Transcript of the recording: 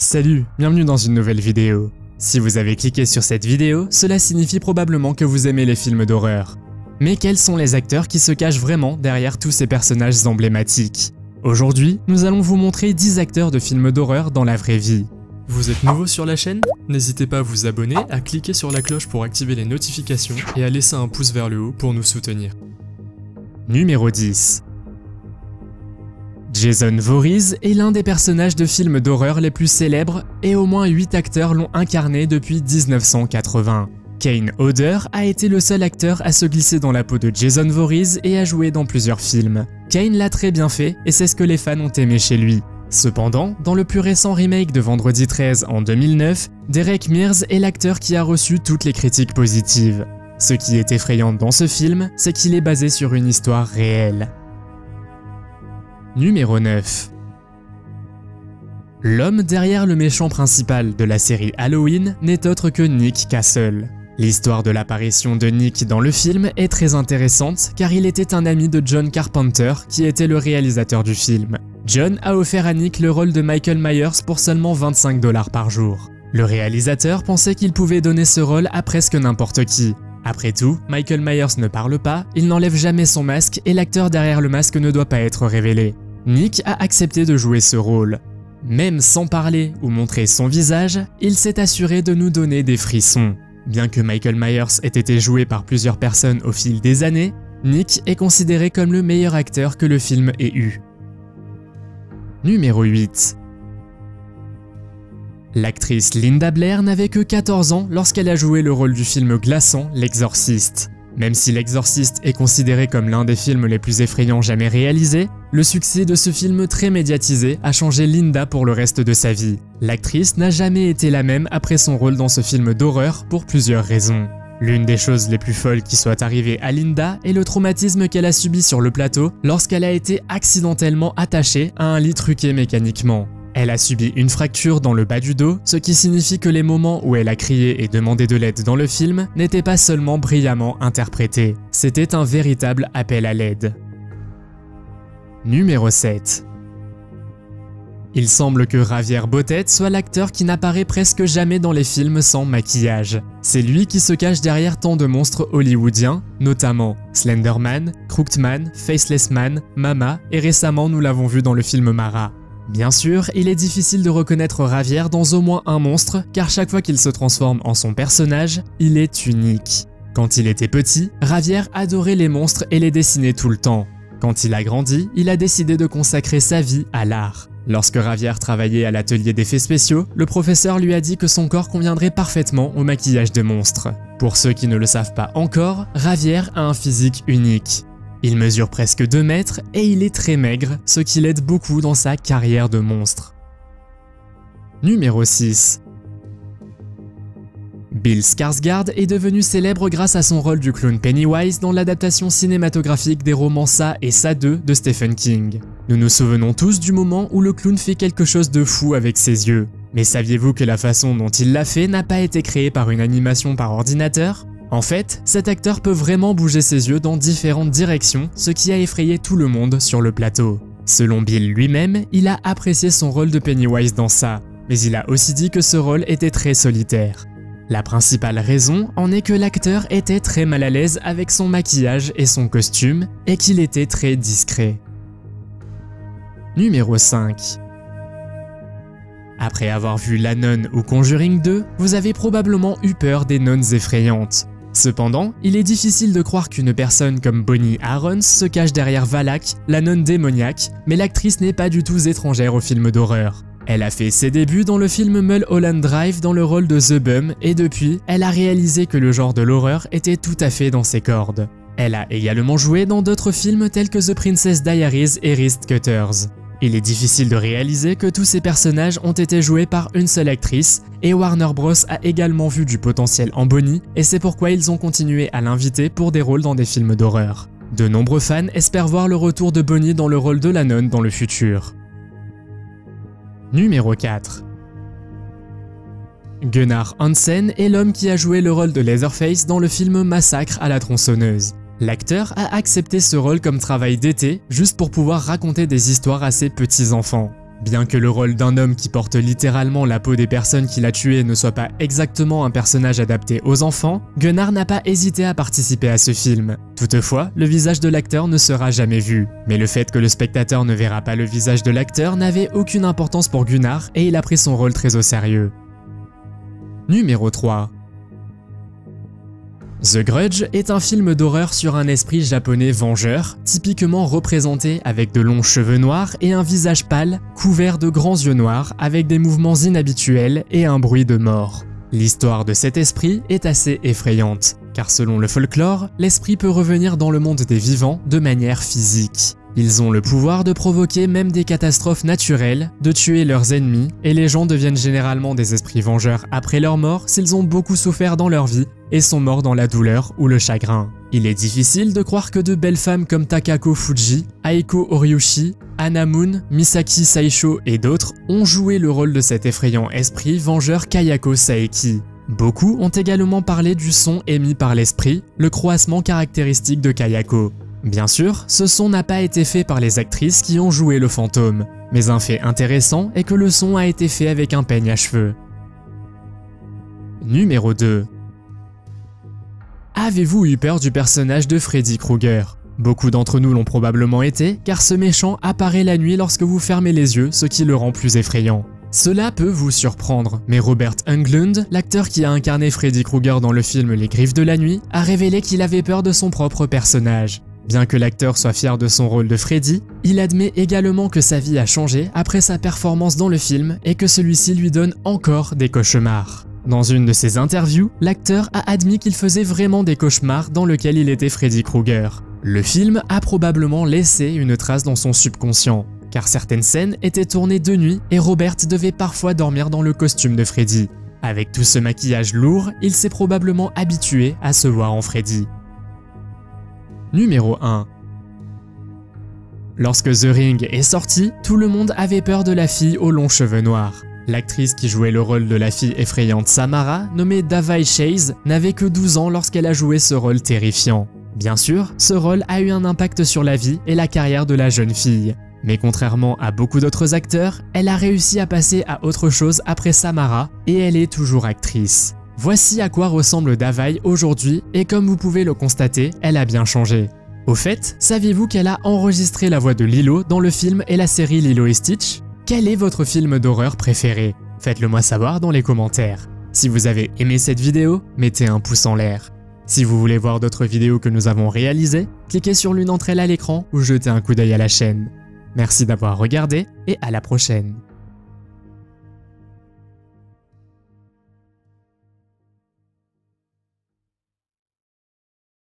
Salut, bienvenue dans une nouvelle vidéo. Si vous avez cliqué sur cette vidéo, cela signifie probablement que vous aimez les films d'horreur. Mais quels sont les acteurs qui se cachent vraiment derrière tous ces personnages emblématiques? Aujourd'hui, nous allons vous montrer 10 acteurs de films d'horreur dans la vraie vie. Vous êtes nouveau sur la chaîne? N'hésitez pas à vous abonner, à cliquer sur la cloche pour activer les notifications et à laisser un pouce vers le haut pour nous soutenir. Numéro 10. Jason Voorhees est l'un des personnages de films d'horreur les plus célèbres et au moins 8 acteurs l'ont incarné depuis 1980. Kane Hodder a été le seul acteur à se glisser dans la peau de Jason Voorhees et a joué dans plusieurs films. Kane l'a très bien fait et c'est ce que les fans ont aimé chez lui. Cependant, dans le plus récent remake de Vendredi 13 en 2009, Derek Mears est l'acteur qui a reçu toutes les critiques positives. Ce qui est effrayant dans ce film, c'est qu'il est basé sur une histoire réelle. Numéro 9. L'homme derrière le méchant principal de la série Halloween n'est autre que Nick Castle. L'histoire de l'apparition de Nick dans le film est très intéressante car il était un ami de John Carpenter qui était le réalisateur du film. John a offert à Nick le rôle de Michael Myers pour seulement 25 $ par jour. Le réalisateur pensait qu'il pouvait donner ce rôle à presque n'importe qui. Après tout, Michael Myers ne parle pas, il n'enlève jamais son masque et l'acteur derrière le masque ne doit pas être révélé. Nick a accepté de jouer ce rôle. Même sans parler ou montrer son visage, il s'est assuré de nous donner des frissons. Bien que Michael Myers ait été joué par plusieurs personnes au fil des années, Nick est considéré comme le meilleur acteur que le film ait eu. Numéro 8. L'actrice Linda Blair n'avait que 14 ans lorsqu'elle a joué le rôle du film glaçant L'Exorciste. Même si L'Exorciste est considéré comme l'un des films les plus effrayants jamais réalisés, le succès de ce film très médiatisé a changé Linda pour le reste de sa vie. L'actrice n'a jamais été la même après son rôle dans ce film d'horreur pour plusieurs raisons. L'une des choses les plus folles qui soit arrivée à Linda est le traumatisme qu'elle a subi sur le plateau lorsqu'elle a été accidentellement attachée à un lit truqué mécaniquement. Elle a subi une fracture dans le bas du dos, ce qui signifie que les moments où elle a crié et demandé de l'aide dans le film n'étaient pas seulement brillamment interprétés, c'était un véritable appel à l'aide. Numéro 7. Il semble que Javier Botet soit l'acteur qui n'apparaît presque jamais dans les films sans maquillage. C'est lui qui se cache derrière tant de monstres hollywoodiens, notamment Slender Man, Crooked Man, Faceless Man, Mama et récemment nous l'avons vu dans le film Mara. Bien sûr, il est difficile de reconnaître Javier dans au moins un monstre car chaque fois qu'il se transforme en son personnage, il est unique. Quand il était petit, Javier adorait les monstres et les dessinait tout le temps. Quand il a grandi, il a décidé de consacrer sa vie à l'art. Lorsque Javier travaillait à l'atelier d'effets spéciaux, le professeur lui a dit que son corps conviendrait parfaitement au maquillage de monstres. Pour ceux qui ne le savent pas encore, Javier a un physique unique. Il mesure presque 2 mètres et il est très maigre, ce qui l'aide beaucoup dans sa carrière de monstre. Numéro 6. Bill Skarsgård est devenu célèbre grâce à son rôle du clown Pennywise dans l'adaptation cinématographique des romans Saw et Saw 2 de Stephen King. Nous nous souvenons tous du moment où le clown fait quelque chose de fou avec ses yeux. Mais saviez-vous que la façon dont il l'a fait n'a pas été créée par une animation par ordinateur ? En fait, cet acteur peut vraiment bouger ses yeux dans différentes directions, ce qui a effrayé tout le monde sur le plateau. Selon Bill lui-même, il a apprécié son rôle de Pennywise dans ça, mais il a aussi dit que ce rôle était très solitaire. La principale raison en est que l'acteur était très mal à l'aise avec son maquillage et son costume, et qu'il était très discret. Numéro 5. Après avoir vu La Nonne ou Conjuring 2, vous avez probablement eu peur des nonnes effrayantes. Cependant, il est difficile de croire qu'une personne comme Bonnie Aarons se cache derrière Valak, la nonne démoniaque, mais l'actrice n'est pas du tout étrangère aux films d'horreur. Elle a fait ses débuts dans le film Mulholland Drive dans le rôle de The Bum et depuis, elle a réalisé que le genre de l'horreur était tout à fait dans ses cordes. Elle a également joué dans d'autres films tels que The Princess Diaries et Wrist Cutters. Il est difficile de réaliser que tous ces personnages ont été joués par une seule actrice, et Warner Bros a également vu du potentiel en Bonnie, et c'est pourquoi ils ont continué à l'inviter pour des rôles dans des films d'horreur. De nombreux fans espèrent voir le retour de Bonnie dans le rôle de la nonne dans le futur. Numéro 4. Gunnar Hansen est l'homme qui a joué le rôle de Leatherface dans le film Massacre à la tronçonneuse. L'acteur a accepté ce rôle comme travail d'été, juste pour pouvoir raconter des histoires à ses petits-enfants. Bien que le rôle d'un homme qui porte littéralement la peau des personnes qu'il a tuées ne soit pas exactement un personnage adapté aux enfants, Gunnar n'a pas hésité à participer à ce film. Toutefois, le visage de l'acteur ne sera jamais vu. Mais le fait que le spectateur ne verra pas le visage de l'acteur n'avait aucune importance pour Gunnar et il a pris son rôle très au sérieux. Numéro 3. The Grudge est un film d'horreur sur un esprit japonais vengeur, typiquement représenté avec de longs cheveux noirs et un visage pâle, couvert de grands yeux noirs avec des mouvements inhabituels et un bruit de mort. L'histoire de cet esprit est assez effrayante, car selon le folklore, l'esprit peut revenir dans le monde des vivants de manière physique. Ils ont le pouvoir de provoquer même des catastrophes naturelles, de tuer leurs ennemis, et les gens deviennent généralement des esprits vengeurs après leur mort s'ils ont beaucoup souffert dans leur vie et sont morts dans la douleur ou le chagrin. Il est difficile de croire que de belles femmes comme Takako Fuji, Aiko Oriushi, Hanamoon, Misaki Saisho et d'autres ont joué le rôle de cet effrayant esprit vengeur Kayako Saeki. Beaucoup ont également parlé du son émis par l'esprit, le croassement caractéristique de Kayako. Bien sûr, ce son n'a pas été fait par les actrices qui ont joué le fantôme, mais un fait intéressant est que le son a été fait avec un peigne à cheveux. Numéro 2. Avez-vous eu peur du personnage de Freddy Krueger? Beaucoup d'entre nous l'ont probablement été, car ce méchant apparaît la nuit lorsque vous fermez les yeux, ce qui le rend plus effrayant. Cela peut vous surprendre, mais Robert Englund, l'acteur qui a incarné Freddy Krueger dans le film Les Griffes de la Nuit, a révélé qu'il avait peur de son propre personnage. Bien que l'acteur soit fier de son rôle de Freddy, il admet également que sa vie a changé après sa performance dans le film et que celui-ci lui donne encore des cauchemars. Dans une de ses interviews, l'acteur a admis qu'il faisait vraiment des cauchemars dans lesquels il était Freddy Krueger. Le film a probablement laissé une trace dans son subconscient, car certaines scènes étaient tournées de nuit et Robert devait parfois dormir dans le costume de Freddy. Avec tout ce maquillage lourd, il s'est probablement habitué à se voir en Freddy. Numéro 1. Lorsque The Ring est sorti, tout le monde avait peur de la fille aux longs cheveux noirs. L'actrice qui jouait le rôle de la fille effrayante Samara, nommée Davai Chase, n'avait que 12 ans lorsqu'elle a joué ce rôle terrifiant. Bien sûr, ce rôle a eu un impact sur la vie et la carrière de la jeune fille. Mais contrairement à beaucoup d'autres acteurs, elle a réussi à passer à autre chose après Samara et elle est toujours actrice. Voici à quoi ressemble Davai aujourd'hui et comme vous pouvez le constater, elle a bien changé. Au fait, saviez-vous qu'elle a enregistré la voix de Lilo dans le film et la série Lilo et Stitch? Quel est votre film d'horreur préféré? Faites-le moi savoir dans les commentaires. Si vous avez aimé cette vidéo, mettez un pouce en l'air. Si vous voulez voir d'autres vidéos que nous avons réalisées, cliquez sur l'une d'entre elles à l'écran ou jetez un coup d'œil à la chaîne. Merci d'avoir regardé et à la prochaine.